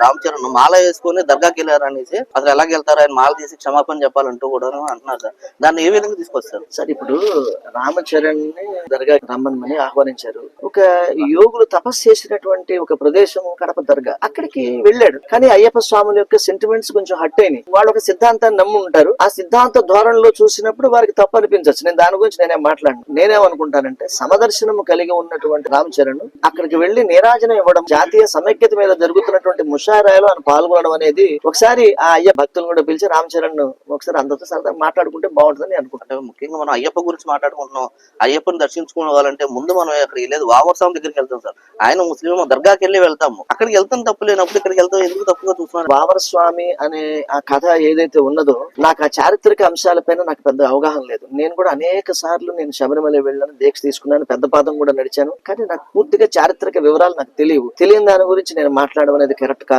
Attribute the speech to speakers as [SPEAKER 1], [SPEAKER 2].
[SPEAKER 1] రామ్ చరణ్ మాల వేసుకుని దర్గాకి వెళ్ళారు అనేసి అసలు ఎలాగ వెళ్తారు, ఆయన మాల తీసి క్షమాపణ చెప్పాలంటూ కూడా అంటున్నారు సార్. దాన్ని ఏ విధంగా తీసుకొస్తారు
[SPEAKER 2] సార్? ఇప్పుడు రామచరణ్ ని దర్గాకి రమ్మని ఆహ్వానించారు. ఒక యోగులు తపస్సు చేసినటువంటి ఒక ప్రదేశం కడప దర్గా, అక్కడికి వెళ్ళాడు. కానీ అయ్యప్ప స్వాముల యొక్క సెంటిమెంట్స్ కొంచెం హట్ అయినాయి. వాళ్ళు ఒక సిద్ధాంతాన్ని నమ్మి ఉంటారు. ఆ సిద్ధాంత ధోరణిలో చూసినప్పుడు వారికి తప్పు అనిపించవచ్చు. నేను దాని గురించి నేనేం మాట్లాడను. నేనేమనుకుంటానంటే, సమదర్శనము కలిగి ఉన్నటువంటి రామ్ చరణ్ అక్కడికి వెళ్లి నీరాజనం ఇవ్వడం, జాతీయ సమైక్యత మీద జరుగుతున్నటువంటి ముషారాయలో ఆయన పాల్గొనడం అనేది, ఒకసారి ఆ అయ్య భక్తులను కూడా పిలిచి రామ్ చరణ్ ఒకసారి అందరితో సరదా మాట్లాడుకుంటే బాగుంటుందని అనుకుంటాను.
[SPEAKER 1] ముఖ్యంగా మనం అయ్యప్ప గురించి మాట్లాడుకుంటున్నాం. అయ్యప్పని దర్శించుకోవాలంటే ముందు మనం అక్కడికి లేదు వావర్ స్వామి దగ్గరికి వెళ్తాం సార్. ఆయన ముస్లిం దర్గాకి వెళ్ళి వెళ్తాము. అక్కడికి వెళ్తాం తప్పు లేనప్పుడు ఇక్కడికి వెళ్తాం ఎందుకు తప్పుగా చూస్తున్నారు?
[SPEAKER 2] వావర్ స్వామి అనే ఆ కథ ఏదైతే ఉన్నదో, నాకు ఆ చారిత్రక అంశాలపైన నాకు పెద్ద అవగాహన లేదు. నేను కూడా అనేక సార్లు నేను శబరిమల వెళ్ళాను, దీక్ష తీసుకున్నాను, పెద్ద పాదం కూడా నడిచాను. కానీ నాకు పూర్తిగా చారిత్రక వివరాలు నాకు తెలియవు. తెలియని దాని గురించి నేను మాట్లాడడం అనేది కరెక్ట్ కాదు.